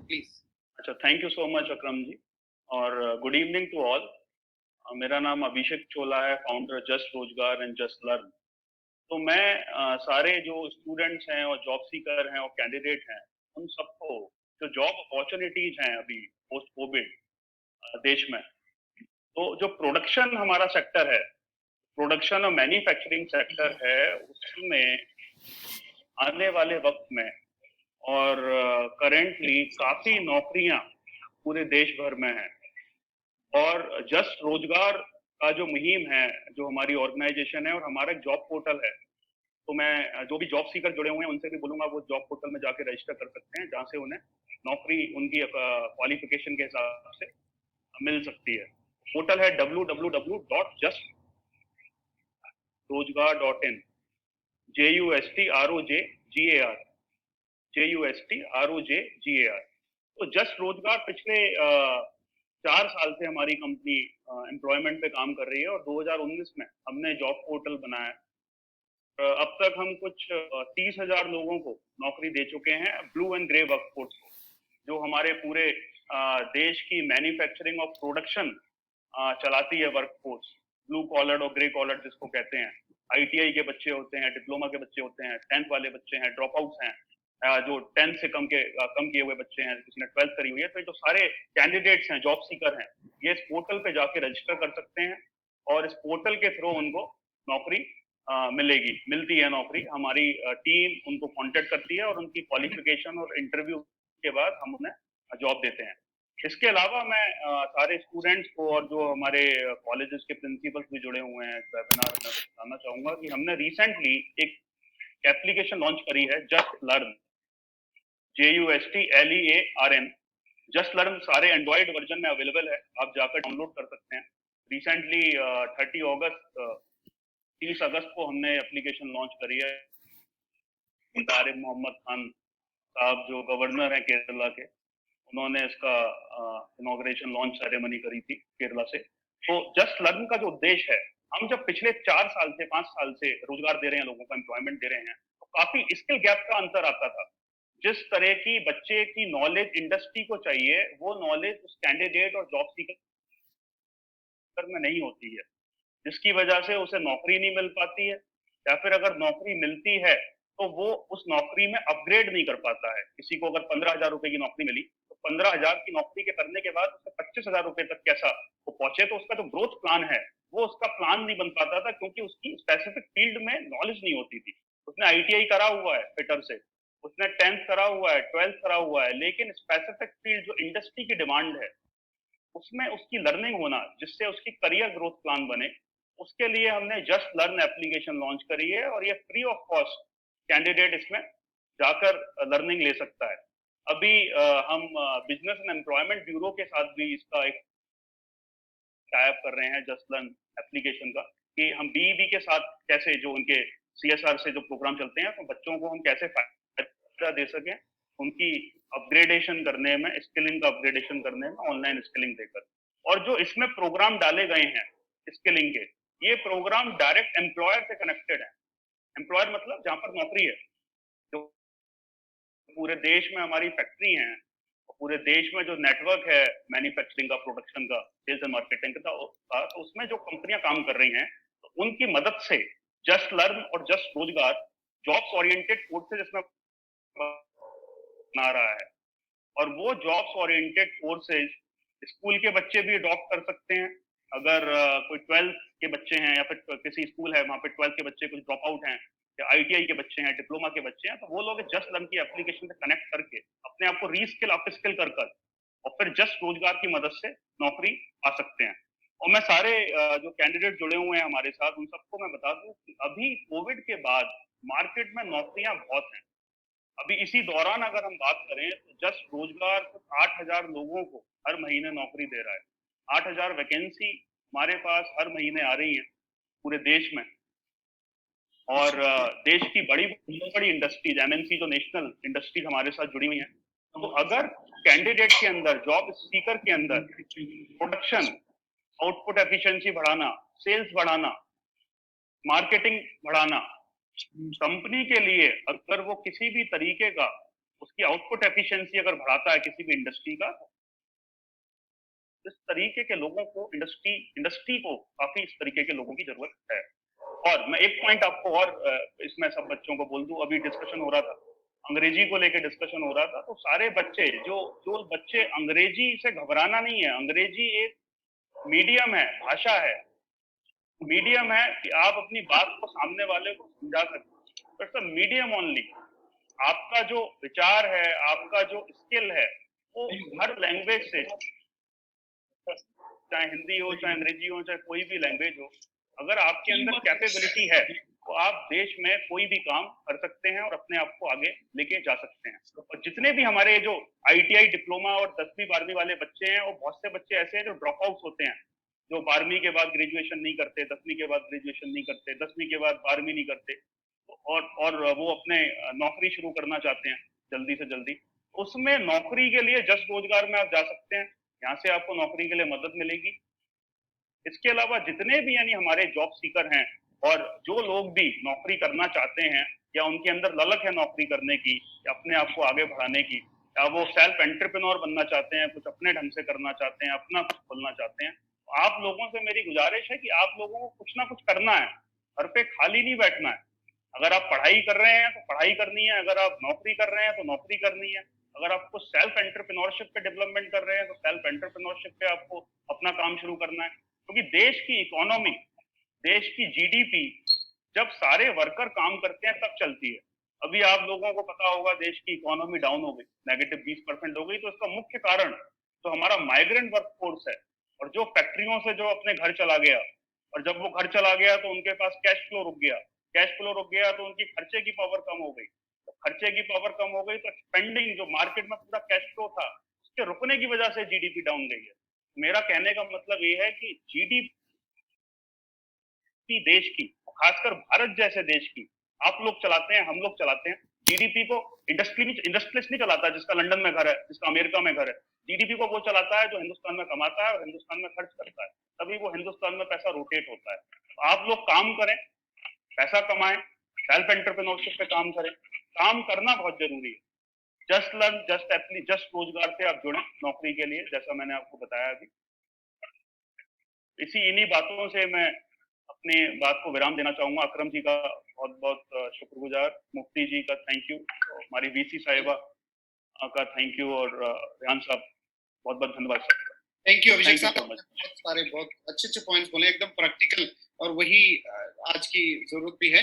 Please. अच्छा, thank you so much अकरम जी और good evening to all. मेरा नाम अभिषेक चोला है, फाउंडर जस्ट रोजगार एंड जस्ट लर्न। तो मैं सारे जो स्टूडेंट्स हैं और जॉब सीकर हैं और कैंडिडेट हैं, उन सबको जो जॉब अपॉर्चुनिटीज हैं अभी पोस्ट कोविड देश में, तो जो प्रोडक्शन हमारा सेक्टर है, प्रोडक्शन और मैन्युफैक्चरिंग सेक्टर है, उसमें आने वाले वक्त में और करेंटली काफी नौकरियां पूरे देश भर में हैं। और जस्ट रोजगार का जो मुहिम है, जो हमारी ऑर्गेनाइजेशन है और हमारा एक जॉब पोर्टल है, तो मैं जो भी जॉब सीकर जुड़े हुए हैं उनसे भी बोलूंगा वो जॉब पोर्टल में जाके रजिस्टर कर सकते हैं, जहां से उन्हें नौकरी उनकी क्वालिफिकेशन के हिसाब से मिल सकती है। पोर्टल है www.justrojgar.in, JUSTROJGAR। तो जस्ट रोजगार पिछले 4 साल से हमारी कंपनी एम्प्लॉयमेंट पे काम कर रही है और 2019 में हमने जॉब पोर्टल बनाया। अब तक हम कुछ 30,000 लोगों को नौकरी दे चुके हैं, ब्लू एंड ग्रे वर्कफोर्स को, जो हमारे पूरे देश की मैन्युफैक्चरिंग और प्रोडक्शन चलाती है वर्कफोर्स। ब्लू कॉलर और ग्रे कॉलर जिसको कहते हैं, आईटीआई के बच्चे होते हैं, डिप्लोमा के बच्चे होते हैं, 10th वाले बच्चे हैं, ड्रॉप आउट्स हैं, जो 10th से कम किए हुए बच्चे हैं, किसी ने 12th करी हुई है। तो ये जो सारे कैंडिडेट्स हैं, जॉब सीकर हैं, ये इस पोर्टल पे जाके रजिस्टर कर सकते हैं और इस पोर्टल के थ्रू उनको नौकरी मिलती है नौकरी। हमारी टीम उनको कांटेक्ट करती है और उनकी क्वालिफिकेशन और इंटरव्यू के बाद हम उन्हें जॉब देते हैं। इसके अलावा मैं सारे स्टूडेंट्स को और जो हमारे कॉलेजेस के प्रिंसिपल्स भी जुड़े हुए हैं इस वेबिनार में बताना चाहूंगा कि हमने रिसेंटली एक एप्लीकेशन लॉन्च करी है, just learn, JUSTLEARN। Just learn सारे एंड्रॉइड वर्जन में अवेलेबल है, आप जाकर डाउनलोड कर सकते हैं। रिसेंटली 30 अगस्त को हमने एप्लीकेशन लॉन्च करी है। आरिफ मोहम्मद खान साहब जो गवर्नर हैं केरला के, उन्होंने इसका इनॉग्रेशन लॉन्च सेरेमनी करी थी केरला से। तो जस्ट लर्न का जो उद्देश्य है, हम जब पिछले 4 साल से 5 साल से रोजगार दे रहे हैं, लोगों को एम्प्लॉयमेंट दे रहे हैं, तो काफी स्किल गैप का अंतर आता था। जिस तरह की बच्चे की नॉलेज इंडस्ट्री को चाहिए, वो नॉलेज उस कैंडिडेट और जॉब सीकर में नहीं होती है, जिसकी वजह से उसे नौकरी नहीं मिल पाती है, या फिर अगर नौकरी मिलती है तो वो उस नौकरी में अपग्रेड नहीं कर पाता है। किसी को अगर 15,000 रुपए की नौकरी मिली, तो 15,000 की नौकरी के करने के बाद उसे 25,000 रुपए तक कैसा वो पहुंचे, तो उसका जो ग्रोथ प्लान है वो उसका प्लान नहीं बन पाता था, क्योंकि उसकी स्पेसिफिक फील्ड में नॉलेज नहीं होती थी। उसने आईटीआई करा हुआ है फिटर से, उसने 10th करा हुआ है, 12th करा हुआ है, लेकिन स्पेसिफिक फील्ड जो इंडस्ट्री की डिमांड है उसमें उसकी लर्निंग होना, जिससे उसकी करियर ग्रोथ प्लान बने, उसके लिए हमने जस्ट लर्न एप्लीकेशन लॉन्च करी है और ये फ्री ऑफ कॉस्ट कैंडिडेट इसमें जाकर लर्निंग ले सकता है। अभी हम बिजनेस एंड एम्प्लॉयमेंट ब्यूरो के साथ भी इसका एक टाइप कर रहे हैं जस्ट लर्न एप्लीकेशन का, कि हम बीईबी के साथ कैसे जो उनके सीएसआर से जो प्रोग्राम चलते हैं, तो बच्चों को हम कैसे फायदा दे सकें उनकी अपग्रेडेशन करने में, स्किलिंग का अपग्रेडेशन करने में, ऑनलाइन स्किलिंग देकर। और जो इसमें प्रोग्राम डाले गए हैं स्किलिंग के, ये प्रोग्राम डायरेक्ट एम्प्लॉयर से कनेक्टेड है। एम्प्लॉयर मतलब जहां पर नौकरी है, जो पूरे देश में हमारी फैक्ट्री है, पूरे देश में जो नेटवर्क है मैन्युफैक्चरिंग का, प्रोडक्शन का, सेल्स एंड मार्केटिंग का, तो उसमें जो कंपनियां काम कर रही हैं, तो उनकी मदद से जस्ट लर्न और जस्ट रोजगार जॉब्स ओरिएंटेड कोर्सेज इसमें बना रहा है। और वो जॉब्स ओरिएंटेड कोर्सेज स्कूल के बच्चे भी अडॉप्ट कर सकते हैं। अगर कोई 12th के बच्चे हैं या फिर किसी स्कूल है वहां पे 12th के बच्चे कुछ ड्रॉप आउट हैं, या आईटीआई के बच्चे हैं, डिप्लोमा के बच्चे हैं, तो वो लोग जस्ट लर्न की एप्लीकेशन से कनेक्ट करके अपने आप को रीस्किल अपस्किल कर और फिर जस्ट रोजगार की मदद से नौकरी पा सकते हैं। और मैं सारे जो कैंडिडेट जुड़े हुए हैं हमारे साथ, उन सबको मैं बता दूं कि अभी कोविड के बाद मार्केट में नौकरियां बहुत हैं। अभी इसी दौरान अगर हम बात करें तो जस्ट रोजगार कुछ 8,000 लोगों को हर महीने नौकरी दे रहा है। 8,000 वैकेंसी हमारे पास हर महीने आ रही है पूरे देश में। और देश की बड़ी बड़ी इंडस्ट्रीज, एमएनसी जो नेशनल इंडस्ट्रीज हमारे साथ जुड़ी हुई हैं, तो अगर कैंडिडेट के अंदर, जॉब सीकर के अंदर प्रोडक्शन, आउटपुट एफिशिएंसी बढ़ाना, सेल्स बढ़ाना, मार्केटिंग बढ़ाना, कंपनी के लिए अगर वो किसी भी तरीके का उसकी आउटपुट एफिशिएंसी अगर बढ़ाता है किसी भी इंडस्ट्री का, इस तरीके के लोगों को इंडस्ट्री को काफ़ी इस तरीके के लोगों की ज़रूरत है। और मैं एक पॉइंट आपको और इसमें सब बच्चों को बोल दूँ, अभी डिस्कशन हो रहा था, अंग्रेजी को लेके डिस्कशन हो रहा था, तो सारे बच्चे जो बच्चे अंग्रेजी से घबराना नहीं है, अंग्रेजी एक मीडियम है, भाषा है, मीडियम है कि आप अपनी बात को सामने वाले को समझा सकते हैं। It's a medium only. आपका जो विचार है, आपका जो स्किल है, वो हर लैंग्वेज से, चाहे हिंदी हो, चाहे अंग्रेजी हो, चाहे कोई भी लैंग्वेज हो, अगर आपके अंदर कैपेबिलिटी है, तो आप देश में कोई भी काम कर सकते हैं और अपने आप को आगे लेके जा सकते हैं। और जितने भी हमारे जो ITI डिप्लोमा और 10वीं 12वीं वाले बच्चे हैं, वो बहुत से बच्चे ऐसे हैं जो ड्रॉप आउट्स होते हैं, जो 12वीं के बाद ग्रेजुएशन नहीं करते, 10वीं के बाद ग्रेजुएशन नहीं करते, 10वीं के बाद 12वीं नहीं करते, और वो अपने नौकरी शुरू करना चाहते हैं जल्दी से जल्दी। उसमें नौकरी के लिए जस्ट रोजगार में आप जा सकते हैं, यहाँ से आपको नौकरी के लिए मदद मिलेगी। इसके अलावा जितने भी यानी हमारे जॉब सीकर हैं और जो लोग भी नौकरी करना चाहते हैं या उनके अंदर ललक है नौकरी करने की या अपने आप को आगे बढ़ाने की, या वो सेल्फ एंटरप्रेन्योर बनना चाहते हैं, कुछ अपने ढंग से करना चाहते हैं, अपना कुछ खोलना चाहते हैं, तो आप लोगों से मेरी गुजारिश है कि आप लोगों को कुछ ना कुछ करना है, घर पे खाली नहीं बैठना है। अगर आप पढ़ाई कर रहे हैं तो पढ़ाई करनी है, अगर आप नौकरी कर रहे हैं तो नौकरी करनी है, अगर आपको सेल्फ एंटरप्रेन्योरशिप पे डेवलपमेंट कर रहे हैं तो सेल्फ एंटरप्रेन्योरशिप पे आपको अपना काम शुरू करना है, क्योंकि देश की इकोनॉमी, देश की GDP जब सारे वर्कर काम करते हैं तब चलती है। अभी आप लोगों को पता होगा देश की इकोनॉमी डाउन हो गई, नेगेटिव 20% हो गई, तो इसका मुख्य कारण तो हमारा माइग्रेंट वर्कफोर्स है, और जो फैक्ट्रियों से जो अपने घर चला गया, और जब वो घर चला गया तो उनके पास कैश फ्लो रुक गया, कैश फ्लो रुक गया तो उनकी खर्चे की पावर कम हो गई, तो खर्चे की पावर कम हो गई तो स्पेंडिंग जो मार्केट में पूरा कैश फ्लो था उसके रुकने की वजह से GDP डाउन गई है। मेरा कहने का मतलब ये है कि GDP देश की, खासकर भारत जैसे देश की, आप लोग चलाते हैं, हम लोग चलाते हैं। GDP को इंडस्ट्रियलिस्ट नहीं चलाता जिसका लंदन में घर है, जिसका अमेरिका में घर है। GDP को वो चलाता है जो हिंदुस्तान में कमाता है और हिंदुस्तान में खर्च करता है, तभी वो हिंदुस्तान में पैसा रोटेट होता है। तो आप लोग काम करें, पैसा कमाएं, सेल्फ एंटरप्रेन्योरशिप पे काम करें, काम करना बहुत जरूरी है। जस्ट लर्न, जस्ट रोजगार से आप जुड़े नौकरी के लिए, जैसा मैंने आपको बताया अभी। इन्हीं बातों से मैं अपनी बात को विराम देना चाहूंगा। अकरम जी का बहुत बहुत शुक्रगुजार, मुफ्ती जी का थैंक यू, हमारी VC साहिबा का थैंक यू, और रेहान साहब बहुत बहुत धन्यवाद सर। थैंक यू अभिषेक साहब, बहुत सारे बहुत अच्छे अच्छे पॉइंट्स बोले, एकदम प्रैक्टिकल, और वही आज की जरूरत भी है।